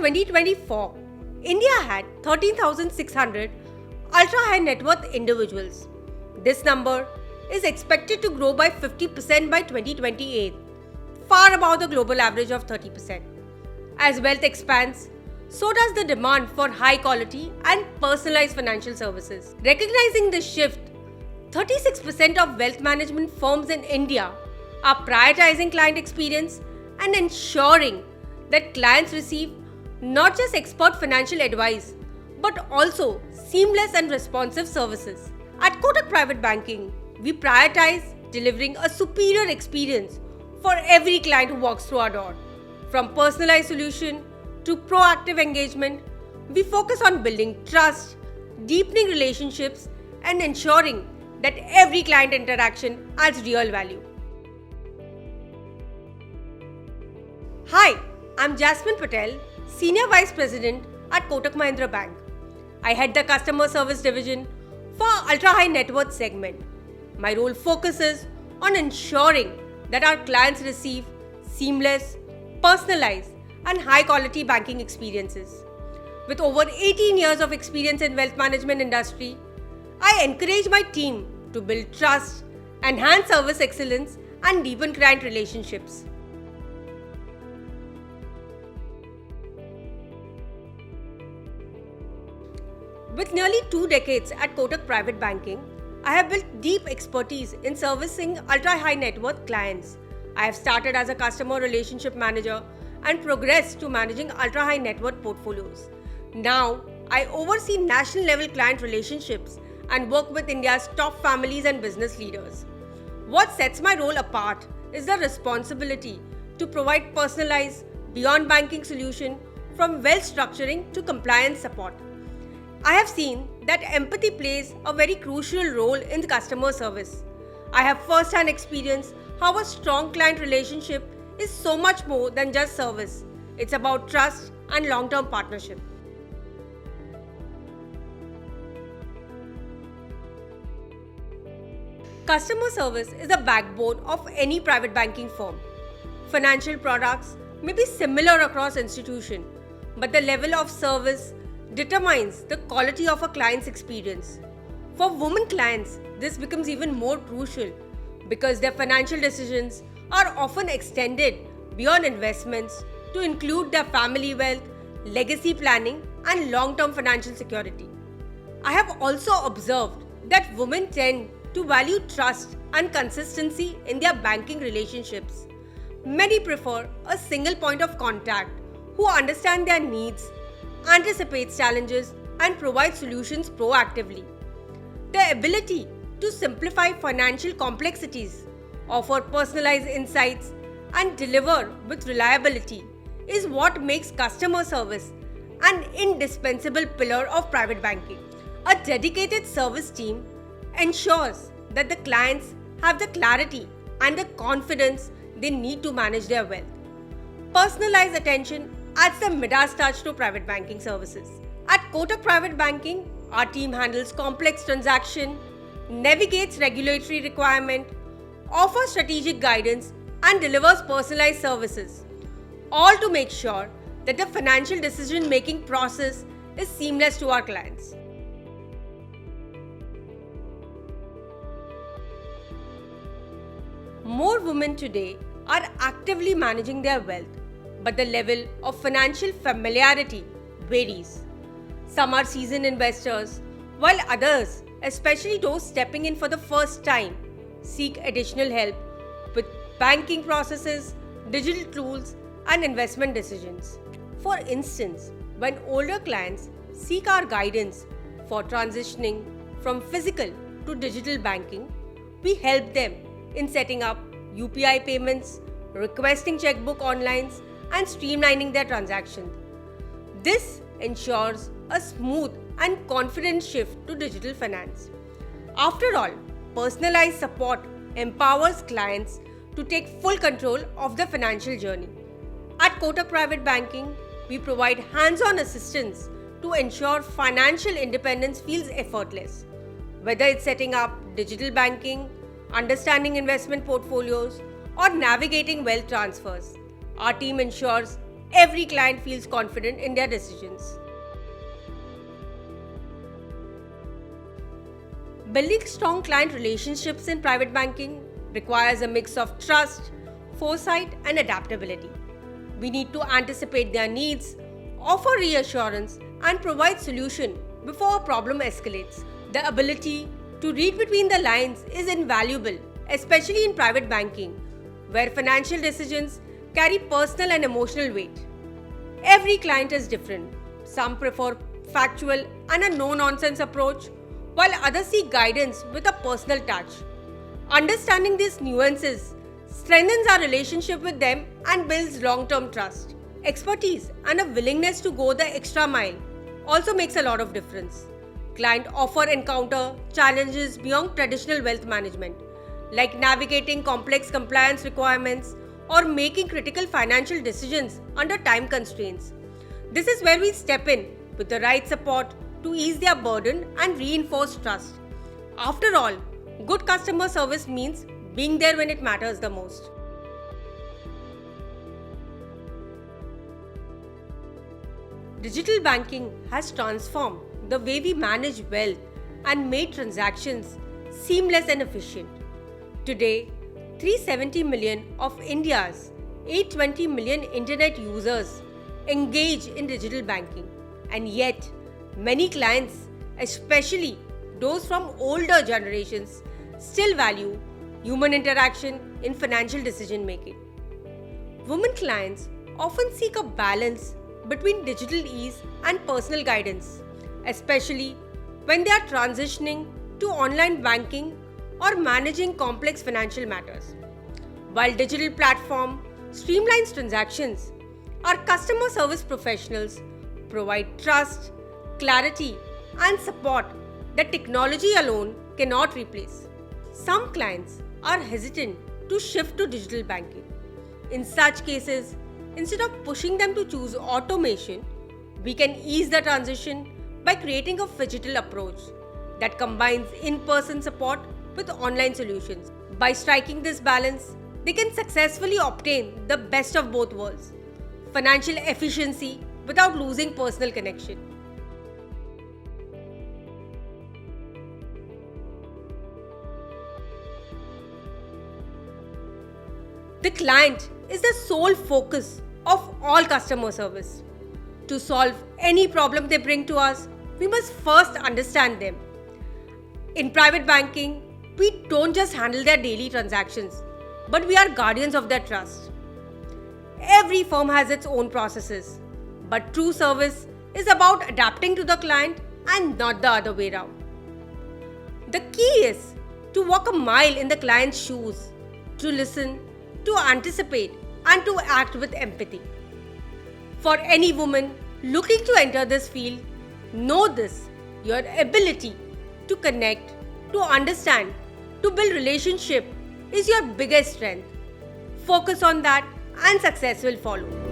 2024, India had 13,600 ultra-high net worth individuals. This number is expected to grow by 50% by 2028, far above the global average of 30%. As wealth expands, so does the demand for high quality and personalized financial services. Recognizing this shift, 36% of wealth management firms in India are prioritizing client experience and ensuring that clients receive not just expert financial advice, but also seamless and responsive services. At Kotak Private Banking, we prioritize delivering a superior experience for every client who walks through our door. From personalized solution to proactive engagement, we focus on building trust, deepening relationships, and ensuring that every client interaction adds real value. Hi, I'm Jasmine Patel, Senior Vice President at Kotak Mahindra Bank. I head the Customer Service Division for Ultra-High Net Worth segment. My role focuses on ensuring that our clients receive seamless, personalized, and high-quality banking experiences. With over 18 years of experience in wealth management industry, I encourage my team to build trust, enhance service excellence, and deepen client relationships. With nearly 2 decades at Kotak Private Banking, I have built deep expertise in servicing ultra-high net worth clients. I have started as a customer relationship manager and progressed to managing ultra-high net worth portfolios. Now, I oversee national level client relationships and work with India's top families and business leaders. What sets my role apart is the responsibility to provide personalized, beyond banking solution from wealth structuring to compliance support. I have seen that empathy plays a very crucial role in the customer service. I have first-hand experience how a strong client relationship is so much more than just service. It's about trust and long-term partnership. Customer service is the backbone of any private banking firm. Financial products may be similar across institutions, but the level of service determines the quality of a client's experience. For women clients, this becomes even more crucial because their financial decisions are often extended beyond investments to include their family wealth, legacy planning, and long-term financial security. I have also observed that women tend to value trust and consistency in their banking relationships. Many prefer a single point of contact who understands their needs, anticipates challenges, and provides solutions proactively. The ability to simplify financial complexities, offer personalized insights, and deliver with reliability is what makes customer service an indispensable pillar of private banking. A dedicated service team ensures that the clients have the clarity and the confidence they need to manage their wealth. Personalized attention adds the Midas touch to private banking services. At Kotak Private Banking, our team handles complex transactions, navigates regulatory requirements, offers strategic guidance, and delivers personalized services, all to make sure that the financial decision-making process is seamless to our clients. More women today are actively managing their wealth, but the level of financial familiarity varies. Some are seasoned investors, while others, especially those stepping in for the first time, seek additional help with banking processes, digital tools, and investment decisions. For instance, when older clients seek our guidance for transitioning from physical to digital banking, we help them in setting up UPI payments, requesting checkbook online, and streamlining their transactions. This ensures a smooth and confident shift to digital finance. After all, personalized support empowers clients to take full control of their financial journey. At Kotak Private Banking, we provide hands-on assistance to ensure financial independence feels effortless. Whether it's setting up digital banking, understanding investment portfolios, or navigating wealth transfers, our team ensures every client feels confident in their decisions. Building strong client relationships in private banking requires a mix of trust, foresight, and adaptability. We need to anticipate their needs, offer reassurance, and provide solution before a problem escalates. The ability to read between the lines is invaluable, especially in private banking, where financial decisions carry personal and emotional weight. Every client is different. Some prefer factual and a no-nonsense approach, while others seek guidance with a personal touch. Understanding these nuances strengthens our relationship with them and builds long-term trust. Expertise and a willingness to go the extra mile also makes a lot of difference. Clients often encounter challenges beyond traditional wealth management, like navigating complex compliance requirements or making critical financial decisions under time constraints. This is where we step in with the right support to ease their burden and reinforce trust. After all, good customer service means being there when it matters the most. Digital banking has transformed the way we manage wealth and made transactions seamless and efficient. Today, 370 million of India's 820 million internet users engage in digital banking, and yet many clients, especially those from older generations, still value human interaction in financial decision making. Women clients often seek a balance between digital ease and personal guidance, especially when they are transitioning to online banking or managing complex financial matters. While digital platform streamlines transactions, our customer service professionals provide trust, clarity, and support that technology alone cannot replace. Some clients are hesitant to shift to digital banking. In such cases, instead of pushing them to choose automation, we can ease the transition by creating a phygital approach that combines in-person support with online solutions. By striking this balance, they can successfully obtain the best of both worlds: financial efficiency without losing personal connection. The client is the sole focus of all customer service. To solve any problem they bring to us, we must first understand them. In private banking, we don't just handle their daily transactions, but we are guardians of their trust. Every firm has its own processes, but true service is about adapting to the client and not the other way around. The key is to walk a mile in the client's shoes, to listen, to anticipate, and to act with empathy. For any woman looking to enter this field, know this: your ability to connect, to understand, to build relationship is your biggest strength. Focus on that and success will follow.